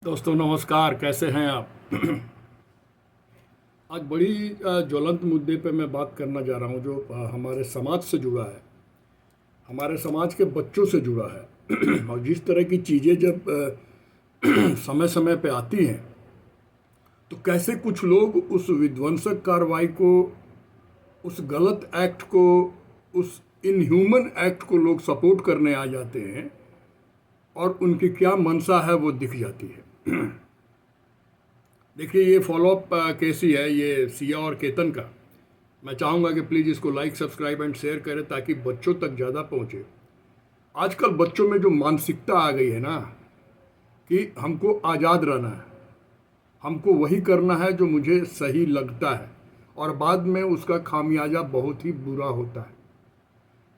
दोस्तों नमस्कार, कैसे हैं आप? आज बड़ी ज्वलंत मुद्दे पे मैं बात करना जा रहा हूँ जो हमारे समाज से जुड़ा है, हमारे समाज के बच्चों से जुड़ा है। और जिस तरह की चीज़ें जब समय समय पे आती हैं तो कैसे कुछ लोग उस विध्वंसक कार्रवाई को, उस गलत एक्ट को, उस इनह्यूमन एक्ट को लोग सपोर्ट करने आ जाते हैं और उनकी क्या मंशा है वो दिख जाती है। देखिए, ये फॉलोअप केस ही है, ये सिया और केतन का। मैं चाहूँगा कि प्लीज़ इसको लाइक, सब्सक्राइब एंड शेयर करें ताकि बच्चों तक ज़्यादा पहुँचे। आजकल बच्चों में जो मानसिकता आ गई है ना कि हमको आज़ाद रहना है, हमको वही करना है जो मुझे सही लगता है, और बाद में उसका खामियाजा बहुत ही बुरा होता है।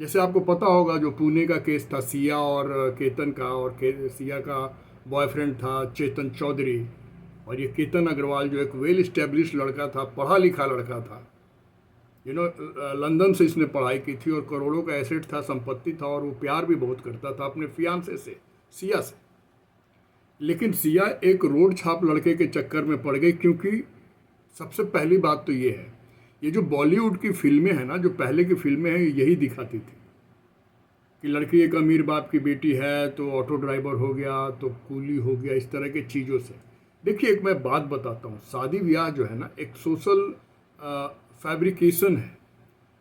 जैसे आपको पता होगा जो पुणे का केस था सिया और केतन का, और सिया का बॉयफ्रेंड था चेतन चौधरी, और ये केतन अग्रवाल जो एक वेल इस्टेब्लिश लड़का था, पढ़ा लिखा लड़का था। लंदन से इसने पढ़ाई की थी और करोड़ों का एसेट था, संपत्ति था, और वो प्यार भी बहुत करता था अपने फियांसे से, सिया से। लेकिन सिया एक रोड छाप लड़के के चक्कर में पड़ गई, क्योंकि सबसे पहली बात तो ये है, ये जो बॉलीवुड की फिल्में हैं ना, जो पहले की फिल्में हैं, यही दिखाती थी कि लड़की एक अमीर बाप की बेटी है तो ऑटो ड्राइवर हो गया, तो कूली हो गया, इस तरह के चीज़ों से। देखिए, एक मैं बात बताता हूँ, शादी ब्याह जो है ना, एक सोशल फैब्रिकेशन है,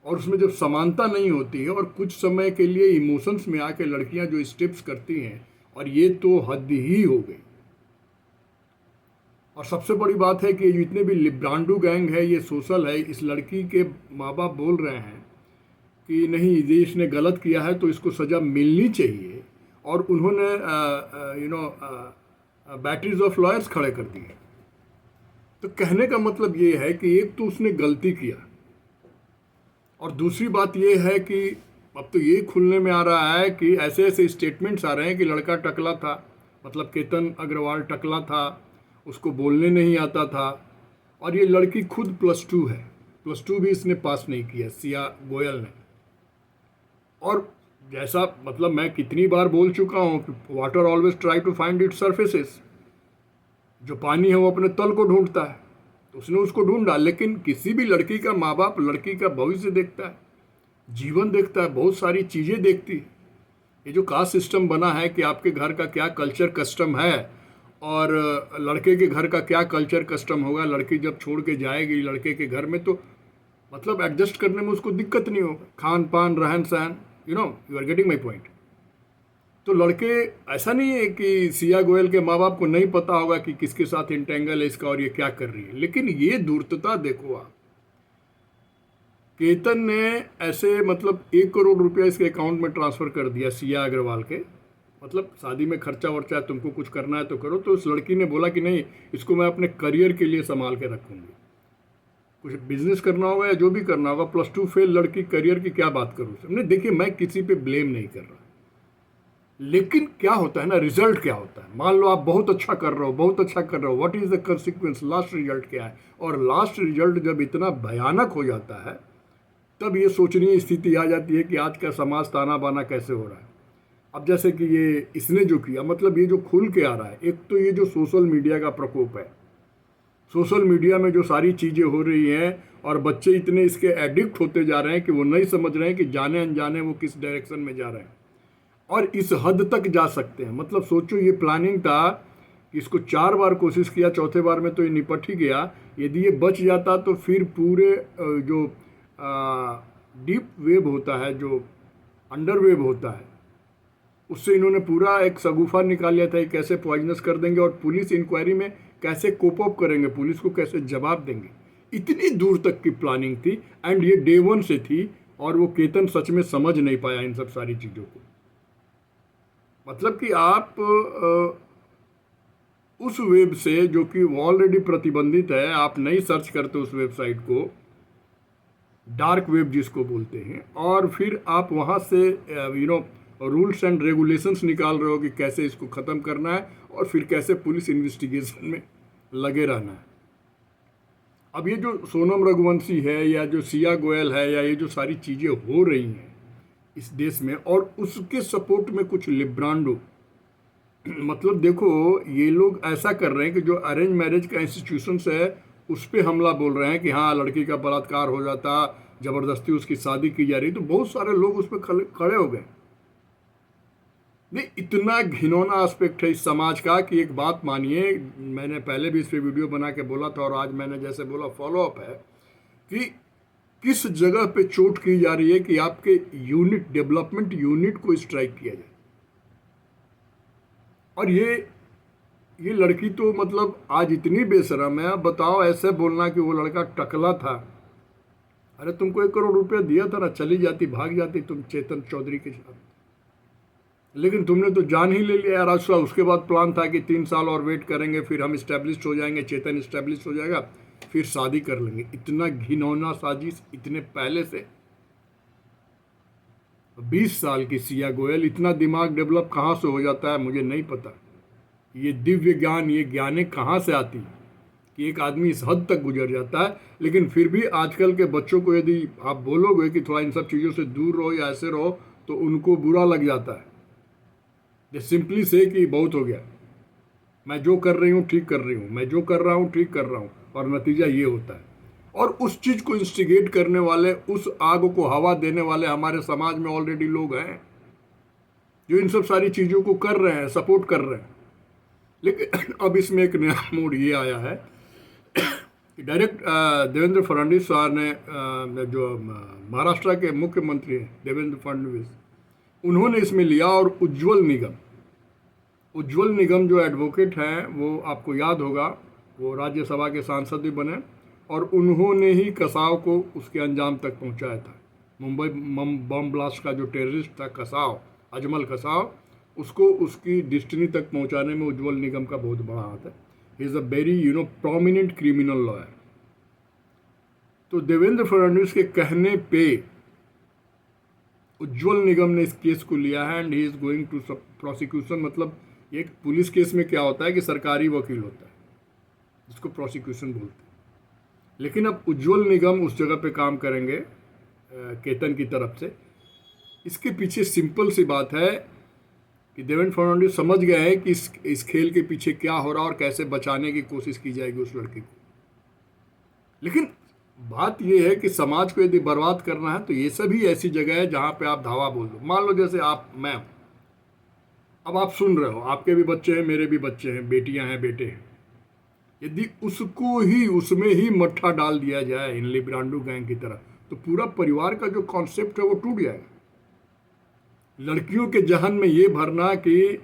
और उसमें जब समानता नहीं होती है और कुछ समय के लिए इमोशंस में आके लड़कियां जो स्टेप्स करती हैं, और ये तो हद ही हो गई। और सबसे बड़ी बात है कि जितने भी लिब्रांडू गैंग है, ये सोशल है। इस लड़की के माँ बाप बोल रहे हैं कि नहीं, ये इसने गलत किया है तो इसको सज़ा मिलनी चाहिए, और उन्होंने बैटरीज ऑफ लॉयर्स खड़े कर दिए। तो कहने का मतलब ये है कि एक तो उसने गलती किया, और दूसरी बात ये है कि अब तो ये खुलने में आ रहा है कि ऐसे ऐसे स्टेटमेंट्स आ रहे हैं कि लड़का टकला था, मतलब केतन अग्रवाल टकला था, उसको बोलने नहीं आता था, और ये लड़की खुद +2 है, +2 भी इसने पास नहीं किया, सिया गोयल ने। और जैसा, मतलब मैं कितनी बार बोल चुका हूँ कि water always try to find its surfaces, जो पानी है वो अपने तल को ढूंढता है, तो उसने उसको ढूंढा। लेकिन किसी भी लड़की का माँ बाप लड़की का भविष्य देखता है, जीवन देखता है, बहुत सारी चीज़ें देखती है। ये जो कास्ट सिस्टम बना है कि आपके घर का क्या कल्चर कस्टम है और लड़के के घर का क्या कल्चर कस्टम होगा, लड़की जब छोड़ के जाएगी लड़के के घर में, तो मतलब एडजस्ट करने में उसको दिक्कत नहीं होगा, खान पान, रहन सहन, you are getting my point. तो लड़के, ऐसा नहीं है कि सिया गोयल के माँ बाप को नहीं पता होगा कि किसके साथ इंटेंगल है इसका और ये क्या कर रही है, लेकिन ये धूर्तता देखो आप। केतन ने ऐसे, मतलब 1 करोड़ रुपया इसके अकाउंट में ट्रांसफ़र कर दिया सिया अग्रवाल के, मतलब शादी में खर्चा वर्चा है, तुमको कुछ करना है तो करो। तो उस लड़की ने बोला कि नहीं, इसको मैं अपने करियर के लिए संभाल के रखूँगी, कुछ बिजनेस करना होगा या जो भी करना होगा। +2 फेल लड़की, करियर की क्या बात करूँ हमने। देखिए, मैं किसी पे ब्लेम नहीं कर रहा, लेकिन क्या होता है ना, रिजल्ट क्या होता है। मान लो आप बहुत अच्छा कर रहे हो, बहुत अच्छा कर रहे हो, what is the consequence, last result क्या है। और लास्ट रिजल्ट जब इतना भयानक हो जाता है, तब ये सोचनीय स्थिति आ जाती है कि आज का समाज ताना बाना कैसे हो रहा है। अब जैसे कि ये इसने जो किया, मतलब ये जो खुल के आ रहा है, एक तो ये जो सोशल मीडिया का प्रकोप है, सोशल मीडिया में जो सारी चीज़ें हो रही हैं, और बच्चे इतने इसके एडिक्ट होते जा रहे हैं कि वो नहीं समझ रहे हैं कि जाने अनजाने वो किस डायरेक्शन में जा रहे हैं, और इस हद तक जा सकते हैं। मतलब सोचो, ये प्लानिंग था कि इसको 4 बार कोशिश किया, चौथे बार में तो ये निपट ही गया। यदि ये बच जाता तो फिर पूरे जो डीप वेब होता है, जो अंडर वेब होता है, उससे इन्होंने पूरा एक शगुफा निकाल लिया था कि कैसे पॉइजनस कर देंगे, और पुलिस इंक्वायरी में कैसे कोप अप करेंगे, पुलिस को कैसे जवाब देंगे। इतनी दूर तक की प्लानिंग थी, एंड ये डे 1 से थी, और वो केतन सच में समझ नहीं पाया इन सब सारी चीज़ों को। मतलब कि आप उस वेब से, जो कि ऑलरेडी प्रतिबंधित है, आप नहीं सर्च करते उस वेबसाइट को, डार्क वेब जिसको बोलते हैं, और फिर आप वहाँ से रूल्स एंड रेगुलेशंस निकाल रहे हो कि कैसे इसको ख़त्म करना है, और फिर कैसे पुलिस इन्वेस्टिगेशन में लगे रहना है। अब ये जो सोनम रघुवंशी है, या जो सिया गोयल है, या ये जो सारी चीज़ें हो रही हैं इस देश में, और उसके सपोर्ट में कुछ लिब्रांडो, मतलब देखो, ये लोग ऐसा कर रहे हैं कि जो अरेंज मैरिज का इंस्टीट्यूशंस है उस पे हमला बोल रहे हैं कि हाँ लड़की का बलात्कार हो जाता, ज़बरदस्ती उसकी शादी की जा रही, तो बहुत सारे लोग उस पर खड़े हो गए। नहीं, इतना घिनौना एस्पेक्ट है इस समाज का कि एक बात मानिए, मैंने पहले भी इस पे वीडियो बना के बोला था और आज मैंने जैसे बोला फॉलो अप है कि किस जगह पे चोट की जा रही है कि आपके यूनिट, डेवलपमेंट यूनिट को स्ट्राइक किया जाए। और ये लड़की तो मतलब आज इतनी बेशरम है। अब बताओ, ऐसे बोलना कि वो लड़का टकला था, अरे तुमको 1 करोड़ रुपया दिया था ना, चली जाती, भाग जाती तुम चेतन चौधरी के साथ, लेकिन तुमने तो जान ही ले लिया यार। उसके बाद प्लान था कि 3 साल और वेट करेंगे, फिर हम इस्टेब्लिश हो जाएंगे, चेतन इस्टेब्लिश हो जाएगा, फिर शादी कर लेंगे। इतना घिनौना साजिश इतने पहले से। 20 साल की सिया गोयल, इतना दिमाग डेवलप कहाँ से हो जाता है मुझे नहीं पता। ये दिव्य ज्ञान, ये ज्ञानें कहाँ से आती कि एक आदमी इस हद तक गुजर जाता है। लेकिन फिर भी आजकल के बच्चों को यदि आप बोलोगे कि थोड़ा इन सब चीज़ों से दूर रहो या ऐसे रहो, तो उनको बुरा लग जाता है। ये सिंपली से कि बहुत हो गया, मैं जो कर रही हूँ ठीक कर रही हूँ, मैं जो कर रहा हूँ ठीक कर रहा हूँ, और नतीजा ये होता है। और उस चीज़ को इंस्टिगेट करने वाले, उस आग को हवा देने वाले हमारे समाज में ऑलरेडी लोग हैं जो इन सब सारी चीज़ों को कर रहे हैं, सपोर्ट कर रहे हैं। लेकिन अब इसमें एक नया मोड़ ये आया है कि डायरेक्ट देवेंद्र फडणवीस साहब ने, जो महाराष्ट्र के मुख्यमंत्री हैं देवेंद्र फडणवीस, उन्होंने इसमें लिया। और उज्ज्वल निगम जो एडवोकेट हैं, वो आपको याद होगा, वो राज्यसभा के सांसद भी बने, और उन्होंने ही कसाव को उसके अंजाम तक पहुंचाया था। मुंबई बम ब्लास्ट का जो टेररिस्ट था कसाव, अजमल कसाव, उसको उसकी डिस्टिनी तक पहुंचाने में उज्ज्वल निगम का बहुत बड़ा हाथ है। He is a very prominent criminal lawyer. तो देवेंद्र फडणवीस के कहने पे उज्ज्वल निगम ने इस केस को लिया है and he is going to prosecution. मतलब एक पुलिस केस में क्या होता है कि सरकारी वकील होता है जिसको प्रोसिक्यूशन बोलते हैं, लेकिन अब उज्ज्वल निगम उस जगह पे काम करेंगे केतन की तरफ से। इसके पीछे सिंपल सी बात है कि देवेंद्र फडणवीस समझ गए हैं कि इस खेल के पीछे क्या हो रहा है और कैसे बचाने की कोशिश की जाएगी उस लड़की को। लेकिन बात यह है कि समाज को यदि बर्बाद करना है तो ये सभी ऐसी जगह है जहाँ पे आप धावा बोल दो। मान लो जैसे मैं अब आप सुन रहे हो, आपके भी बच्चे हैं, मेरे भी बच्चे हैं, बेटियां हैं, बेटे हैं। यदि उसको ही उसमें ही मट्ठा डाल दिया जाए इन लिब्रांडो गैंग की तरह, तो पूरा परिवार का जो कॉन्सेप्ट है वो टूट जाएगा। लड़कियों के जहन में ये भरना कि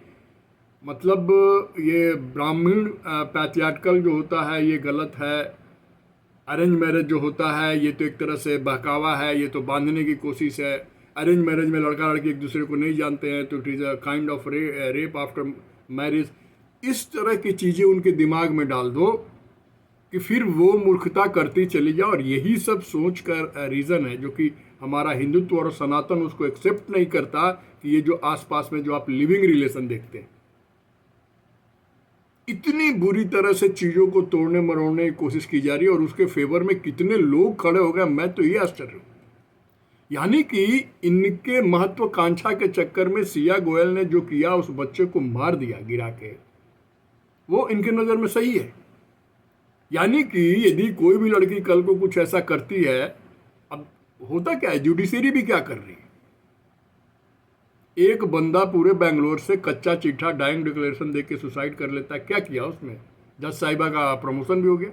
मतलब ये ब्राह्मण पैट्रियार्कल जो होता है ये गलत है, अरेंज मैरिज जो होता है ये तो एक तरह से बहकावा है, ये तो बांधने की कोशिश है। अरेंज मैरिज में लड़का लड़की एक दूसरे को नहीं जानते हैं, तो it is a kind of rape after marriage. इस तरह की चीज़ें उनके दिमाग में डाल दो कि फिर वो मूर्खता करती चली जाए। और यही सब सोच का रीज़न है जो कि हमारा हिंदुत्व और सनातन उसको एक्सेप्ट नहीं करता कि ये जो आसपास में जो आप लिविंग रिलेशन देखते हैं, इतनी बुरी तरह से चीज़ों को तोड़ने मरोड़ने की कोशिश की जा रही है और उसके फेवर में कितने लोग खड़े हो गए, मैं तो ये आश्चर्य हूँ। यानी कि इनके महत्वाकांक्षा के चक्कर में सिया गोयल ने जो किया, उस बच्चे को मार दिया गिरा के, वो इनके नज़र में सही है। यानी कि यदि कोई भी लड़की कल को कुछ ऐसा करती है, अब होता क्या है, जुडिशरी भी क्या कर रही है। एक बंदा पूरे बेंगलोर से कच्चा चिट्ठा डाइंग डिक्लेरेशन देके सुसाइड कर लेता है, क्या किया उसने, जज साहिबा का प्रमोशन भी हो गया।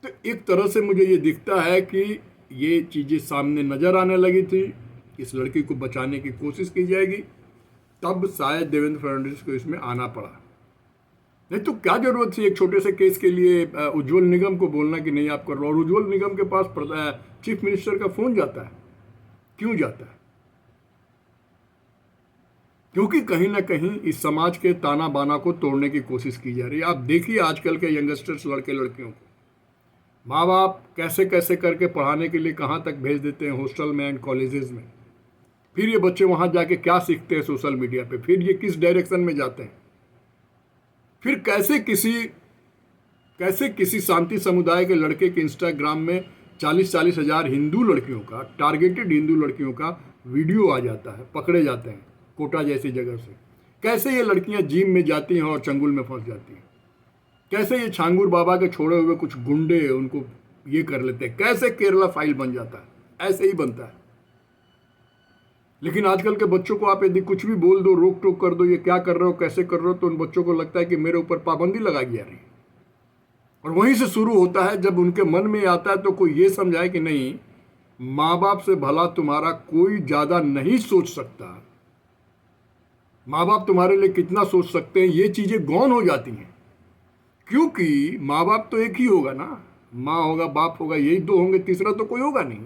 तो एक तरह से मुझे ये दिखता है कि ये चीज़ें सामने नजर आने लगी थी, इस लड़की को बचाने की कोशिश की जाएगी, तब शायद देवेंद्र फडणवीस को इसमें आना पड़ा। नहीं तो क्या जरूरत थी एक छोटे से केस के लिए उज्ज्वल निगम को बोलना कि नहीं आप कर लो। और उज्ज्वल निगम के पास चीफ मिनिस्टर का फोन जाता है, क्यों जाता है? क्योंकि कहीं ना कहीं इस समाज के ताना बाना को तोड़ने की कोशिश की जा रही है। आप देखिए आजकल के यंगस्टर्स, लड़के लड़कियों को माँ बाप कैसे कैसे करके पढ़ाने के लिए कहाँ तक भेज देते हैं, हॉस्टल में एंड कॉलेजेस में। फिर ये बच्चे वहाँ जाके क्या सीखते हैं सोशल मीडिया पे, फिर ये किस डायरेक्शन में जाते हैं, फिर कैसे किसी शांति समुदाय के लड़के के इंस्टाग्राम में 40-40 हज़ार हिंदू लड़कियों का, टारगेटेड हिंदू लड़कियों का वीडियो आ जाता है, पकड़े जाते हैं, कोटा जैसी जगह से। कैसे ये लड़कियां जिम में जाती हैं और चंगुल में फंस जाती हैं। कैसे ये छांगुर बाबा के छोड़े हुए कुछ गुंडे उनको ये कर लेते हैं। कैसे केरला फाइल बन जाता है, ऐसे ही बनता है। लेकिन आजकल के बच्चों को आप यदि कुछ भी बोल दो, रोक टोक कर दो, ये क्या कर रहे हो, कैसे कर रहे हो, तो उन बच्चों को लगता है कि मेरे ऊपर पाबंदी लगाई जा रही है। और वहीं से शुरू होता है, जब उनके मन में आता है तो कोई ये समझाए कि नहीं, माँ बाप से भला तुम्हारा कोई ज़्यादा नहीं सोच सकता, माँ बाप तुम्हारे लिए कितना सोच सकते हैं, ये चीज़ें गौन हो जाती हैं। क्योंकि माँ बाप तो एक ही होगा ना, माँ होगा, बाप होगा, यही दो होंगे, तीसरा तो कोई होगा नहीं।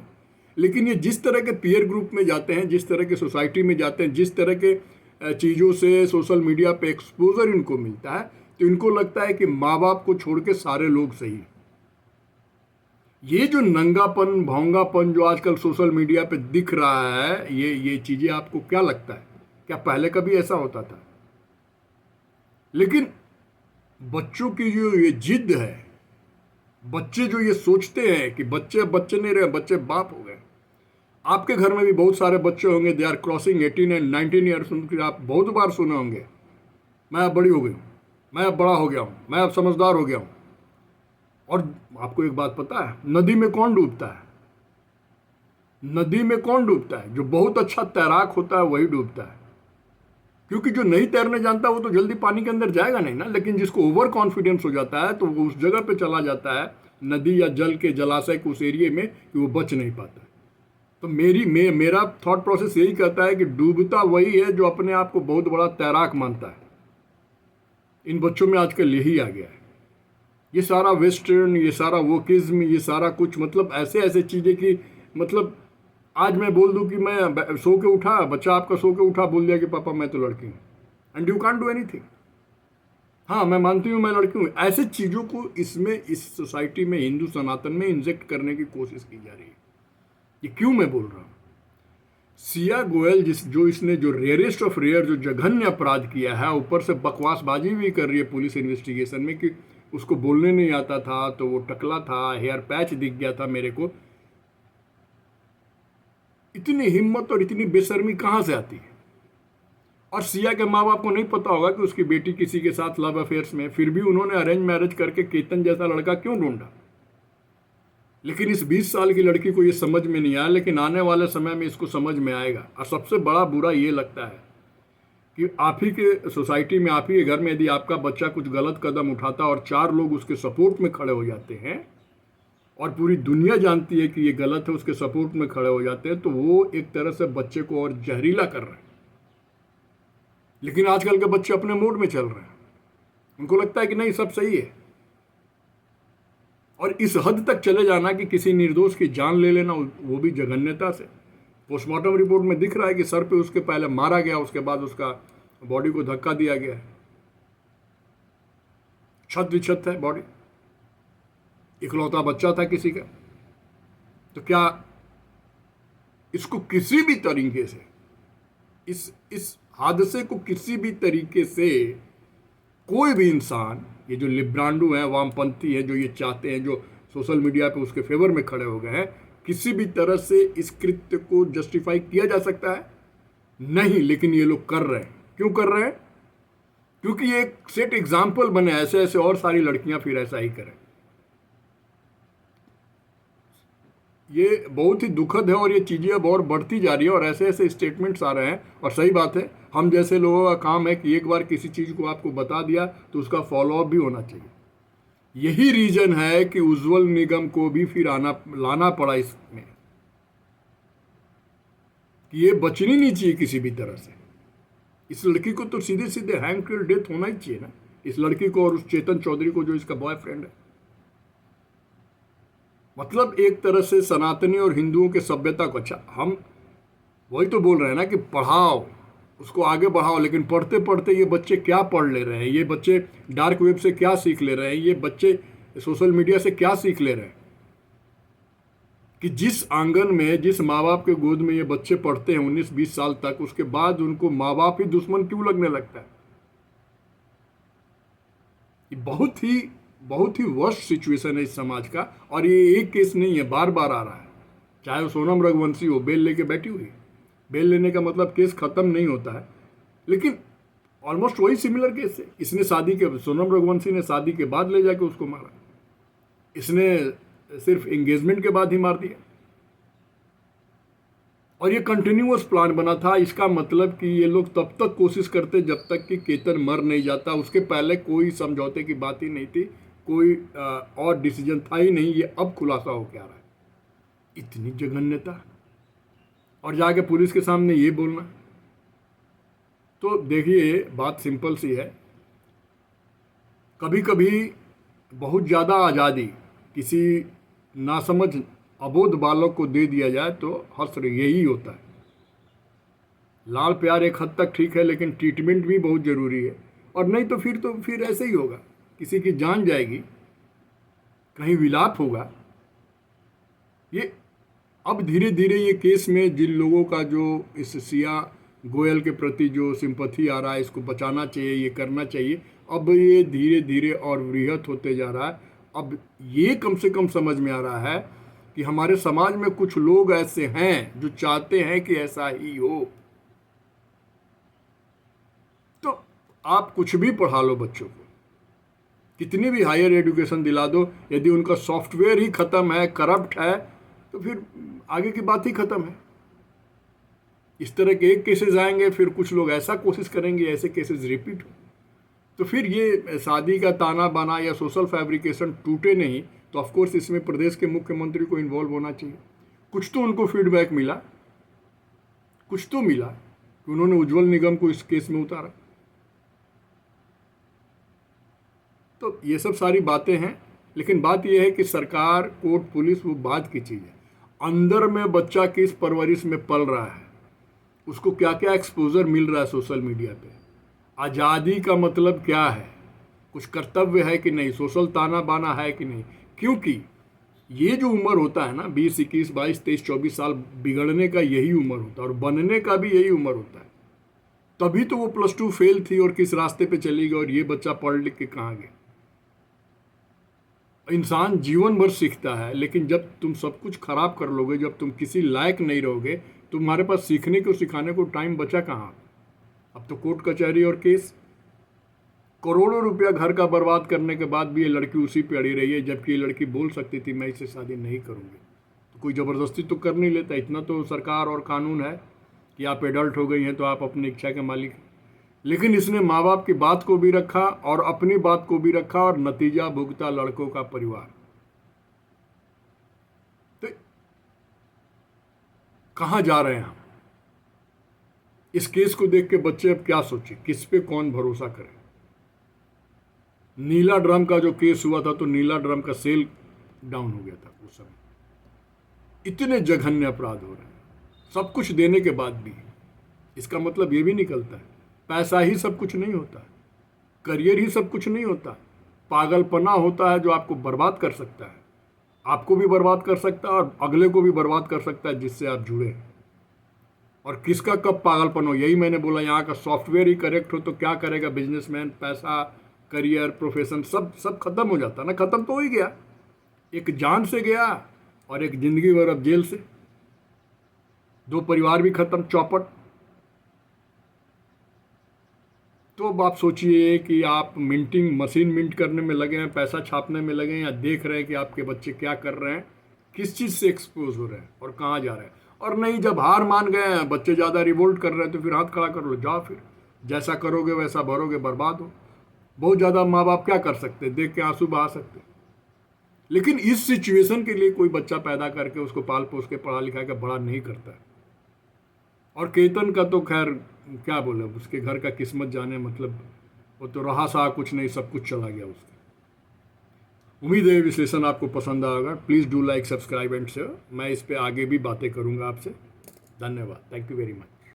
लेकिन ये जिस तरह के पीयर ग्रुप में जाते हैं, जिस तरह के सोसाइटी में जाते हैं, जिस तरह के चीज़ों से सोशल मीडिया पे एक्सपोजर इनको मिलता है, तो इनको लगता है कि माँ बाप को छोड़ के सारे लोग सही। ये जो नंगापन, भोंगापन जो आजकल सोशल मीडिया पे दिख रहा है, ये चीज़ें आपको क्या लगता है, क्या पहले कभी ऐसा होता था? लेकिन बच्चों की जो ये जिद है, बच्चे जो ये सोचते हैं कि बच्चे बच्चे नहीं रहे, बच्चे बाप हो गए। आपके घर में भी बहुत सारे बच्चे होंगे, they are crossing 18 and 19 years. आप बहुत बार सुने होंगे, मैं अब बड़ी हो गई हूँ, मैं अब बड़ा हो गया हूँ, मैं अब समझदार हो गया हूँ। और आपको एक बात पता है, नदी में कौन डूबता है? नदी में कौन डूबता है? जो बहुत अच्छा तैराक होता है वही डूबता है। क्योंकि जो नहीं तैरने जानता वो तो जल्दी पानी के अंदर जाएगा नहीं ना। लेकिन जिसको ओवर कॉन्फिडेंस हो जाता है तो वो उस जगह पे चला जाता है, नदी या जल के जलाशय के उस एरिए में, कि वो बच नहीं पाता। तो मेरा थॉट प्रोसेस यही कहता है कि डूबता वही है जो अपने आप को बहुत बड़ा तैराक मानता है। इन बच्चों में आजकल यही आ गया है। ये सारा वेस्टर्न, ये सारा वोकिज्म, ये सारा कुछ, मतलब ऐसे ऐसे चीज़ें कि मतलब आज मैं बोल दूं कि मैं सो के उठा, बच्चा आपका सो के उठा, बोल दिया कि पापा मैं तो लड़की हूँ, and you can't do anything. हाँ, मैं मानती हूँ मैं लड़की हूँ। ऐसे चीज़ों को इसमें, इस सोसाइटी में, हिंदू सनातन में इंजेक्ट करने की कोशिश की जा रही है। ये क्यों मैं बोल रहा हूँ? सिया गोयल जो इसने जो रेयरेस्ट ऑफ रेयर जो जघन्य अपराध किया है, ऊपर से बकवासबाजी भी कर रही है पुलिस इन्वेस्टिगेशन में कि उसको बोलने नहीं आता था, तो वो टकला था, हेयर पैच दिख गया था मेरे को। इतनी हिम्मत और इतनी बेशर्मी कहाँ से आती है? और सिया के माँ बाप को नहीं पता होगा कि उसकी बेटी किसी के साथ लव अफेयर्स में, फिर भी उन्होंने अरेंज मैरिज करके केतन जैसा लड़का क्यों ढूंढा? लेकिन इस 20 साल की लड़की को ये समझ में नहीं आया, लेकिन आने वाले समय में इसको समझ में आएगा। और सबसे बड़ा बुरा ये लगता है कि आप ही के सोसाइटी में, आप ही के घर में यदि आपका बच्चा कुछ गलत कदम उठाता और 4 लोग उसके सपोर्ट में खड़े हो जाते हैं और पूरी दुनिया जानती है कि ये गलत है, उसके सपोर्ट में खड़े हो जाते हैं, तो वो एक तरह से बच्चे को और जहरीला कर रहे हैं। लेकिन आजकल के बच्चे अपने मूड में चल रहे हैं, उनको लगता है कि नहीं सब सही है। और इस हद तक चले जाना कि किसी निर्दोष की जान ले लेना, वो भी जघन्यता से। पोस्टमार्टम रिपोर्ट में दिख रहा है कि सर पे उसके पहले मारा गया, उसके बाद उसका बॉडी को धक्का दिया गया है, छत विछत है बॉडी, इकलौता बच्चा था किसी का। तो क्या इसको किसी भी तरीके से, इस हादसे को किसी भी तरीके से कोई भी इंसान, ये जो लिब्रांडू हैं, वामपंथी हैं, जो ये चाहते हैं, जो सोशल मीडिया पे उसके फेवर में खड़े हो गए हैं, किसी भी तरह से इस कृत्य को जस्टिफाई किया जा सकता है? नहीं। लेकिन ये लोग कर रहे हैं। क्यों कर रहे हैं? क्योंकि ये एक सेट एग्जाम्पल बने, ऐसे ऐसे और सारी लड़कियां फिर ऐसा ही करें। ये बहुत ही दुखद है और ये चीज़ें अब और बढ़ती जा रही है और ऐसे ऐसे स्टेटमेंट्स आ रहे हैं। और सही बात है, हम जैसे लोगों का काम है कि एक बार किसी चीज़ को आपको बता दिया तो उसका फॉलोअप भी होना चाहिए। यही रीजन है कि उज्जवल निगम को भी फिर लाना पड़ा इसमें, कि ये बचनी नहीं चाहिए किसी भी तरह से। इस लड़की को तो सीधे सीधे हैंग टिल डेथ होना ही चाहिए ना, इस लड़की को और उस चेतन चौधरी को जो इसका बॉयफ्रेंड है। मतलब एक तरह से सनातनी और हिंदुओं के सभ्यता को, अच्छा हम वही तो बोल रहे हैं ना कि पढ़ाओ, उसको आगे बढ़ाओ, लेकिन पढ़ते पढ़ते ये बच्चे क्या पढ़ ले रहे हैं, ये बच्चे डार्क वेब से क्या सीख ले रहे हैं, ये बच्चे सोशल मीडिया से क्या सीख ले रहे हैं, कि जिस आंगन में, जिस माँ बाप के गोद में ये बच्चे पढ़ते हैं 19-20 साल तक, उसके बाद उनको माँ बाप ही दुश्मन क्यों लगने लगता है? ये बहुत ही वर्स्ट सिचुएशन है इस समाज का। और ये एक केस नहीं है, बार बार आ रहा है। चाहे वो सोनम रघुवंशी हो, बेल लेके बैठी हुई। बेल लेने का मतलब केस खत्म नहीं होता है, लेकिन ऑलमोस्ट वही सिमिलर केस है। इसने शादी के, सोनम रघुवंशी ने शादी के बाद ले जाके उसको मारा, इसने सिर्फ एंगेजमेंट के बाद ही मार दिया। और ये कंटिन्यूअस प्लान बना था। इसका मतलब कि ये लोग तब तक कोशिश करते जब तक कि केतन मर नहीं जाता। उसके पहले कोई समझौते की बात ही नहीं थी, कोई और डिसीजन था ही नहीं। ये अब खुलासा हो क्या रहा है, इतनी जघन्यता, और जाके पुलिस के सामने ये बोलना। तो देखिए, बात सिंपल सी है। कभी कभी बहुत ज़्यादा आज़ादी किसी नासमझ अबोध बालक को दे दिया जाए तो हश्र यही होता है। लाल प्यार एक हद तक ठीक है, लेकिन ट्रीटमेंट भी बहुत ज़रूरी है। और नहीं तो फिर ऐसे ही होगा, किसी की जान जाएगी, कहीं विलाप होगा। ये अब धीरे धीरे ये केस में जिन लोगों का जो इस सिया गोयल के प्रति जो सिंपैथी आ रहा है, इसको बचाना चाहिए, ये करना चाहिए, अब ये धीरे धीरे और वृहत होते जा रहा है। अब ये कम से कम समझ में आ रहा है कि हमारे समाज में कुछ लोग ऐसे हैं जो चाहते हैं कि ऐसा ही हो। तो आप कुछ भी पढ़ा लो बच्चों को, कितनी भी हायर एजुकेशन दिला दो, यदि उनका सॉफ्टवेयर ही खत्म है, करप्ट है, तो फिर आगे की बात ही खत्म है। इस तरह के एक केसेस आएंगे, फिर कुछ लोग ऐसा कोशिश करेंगे ऐसे केसेस रिपीट हो, तो फिर ये शादी का ताना बाना या सोशल फैब्रिकेशन टूटे नहीं। तो ऑफकोर्स इसमें प्रदेश के मुख्यमंत्री को इन्वॉल्व होना चाहिए। कुछ तो उनको फीडबैक मिला, कुछ तो मिला कि उन्होंने उज्जवल निगम को इस केस में उतारा। तो ये सब सारी बातें हैं, लेकिन बात यह है कि सरकार, कोर्ट, पुलिस वो बाद की चीज़ है। अंदर में बच्चा किस परवरिश में पल रहा है, उसको क्या क्या एक्सपोजर मिल रहा है सोशल मीडिया पे, आज़ादी का मतलब क्या है, कुछ कर्तव्य है कि नहीं, सोशल ताना बाना है कि नहीं। क्योंकि ये जो उम्र होता है ना, 20, 21, 22, 23, 24 साल, बिगड़ने का यही उम्र होता है और बनने का भी यही उम्र होता है। तभी तो वो +2 फेल थी और किस रास्ते पे चली गई, और ये बच्चा पढ़ लिख के कहाँ गया। इंसान जीवन भर सीखता है, लेकिन जब तुम सब कुछ खराब कर लोगे, जब तुम किसी लायक नहीं रहोगे, तुम्हारे पास सीखने को सिखाने को टाइम बचा कहाँ। अब तो कोर्ट कचहरी और केस, करोड़ों रुपया घर का बर्बाद करने के बाद भी ये लड़की उसी पे अड़ी रही है, जबकि ये लड़की बोल सकती थी मैं इससे शादी नहीं करूँगी। तो कोई ज़बरदस्ती तो कर नहीं लेता। इतना तो सरकार और कानून है कि आप एडल्ट हो गई हैं तो आप अपनी इच्छा के मालिक हैं। लेकिन इसने माँ बाप की बात को भी रखा और अपनी बात को भी रखा, और नतीजा भुगता लड़कों का परिवार। तो कहाँ जा रहे हैं हम? इस केस को देख के बच्चे अब क्या सोचे, किस पे कौन भरोसा करे। नीला ड्रम का जो केस हुआ था, तो नीला ड्रम का सेल डाउन हो गया था उस समय। इतने जघन्य अपराध हो रहे हैं सब कुछ देने के बाद भी। इसका मतलब ये भी निकलता है पैसा ही सब कुछ नहीं होता है, करियर ही सब कुछ नहीं होता। पागलपना होता है जो आपको बर्बाद कर सकता है, आपको भी बर्बाद कर सकता है और अगले को भी बर्बाद कर सकता है जिससे आप जुड़े। और किसका कब पागलपन हो, यही मैंने बोला। यहाँ का सॉफ्टवेयर ही करेक्ट हो तो क्या करेगा बिजनेसमैन, पैसा, करियर, प्रोफेशन सब खत्म हो जाता ना। खत्म तो हो ही गया, एक जान से गया और एक जिंदगी भर अब जेल से, 2 परिवार भी खत्म, चौपट। तो अब आप सोचिए कि आप मिंटिंग मशीन मिंट करने में लगे हैं, पैसा छापने में लगे हैं, या देख रहे हैं कि आपके बच्चे क्या कर रहे हैं, किस चीज़ से एक्सपोज हो रहे हैं और कहाँ जा रहे हैं। और नहीं, जब हार मान गए हैं, बच्चे ज़्यादा रिवोल्ट कर रहे हैं, तो फिर हाथ खड़ा कर लो, जाओ फिर जैसा करोगे वैसा भरोगे, बर्बाद हो। बहुत ज़्यादा माँ बाप क्या कर सकते, देख के आंसू बहा सकते। लेकिन इस सिचुएशन के लिए कोई बच्चा पैदा करके उसको पाल पोस के पढ़ा लिखा के बड़ा नहीं करता है। और केतन का तो खैर क्या बोले, उसके घर का किस्मत जाने, मतलब वो तो रहा सा कुछ नहीं, सब कुछ चला गया उसका। उम्मीद है विश्लेषण आपको पसंद आएगा। Please do like, subscribe and share. मैं इस पे आगे भी बातें करूँगा आपसे। धन्यवाद, थैंक यू वेरी मच।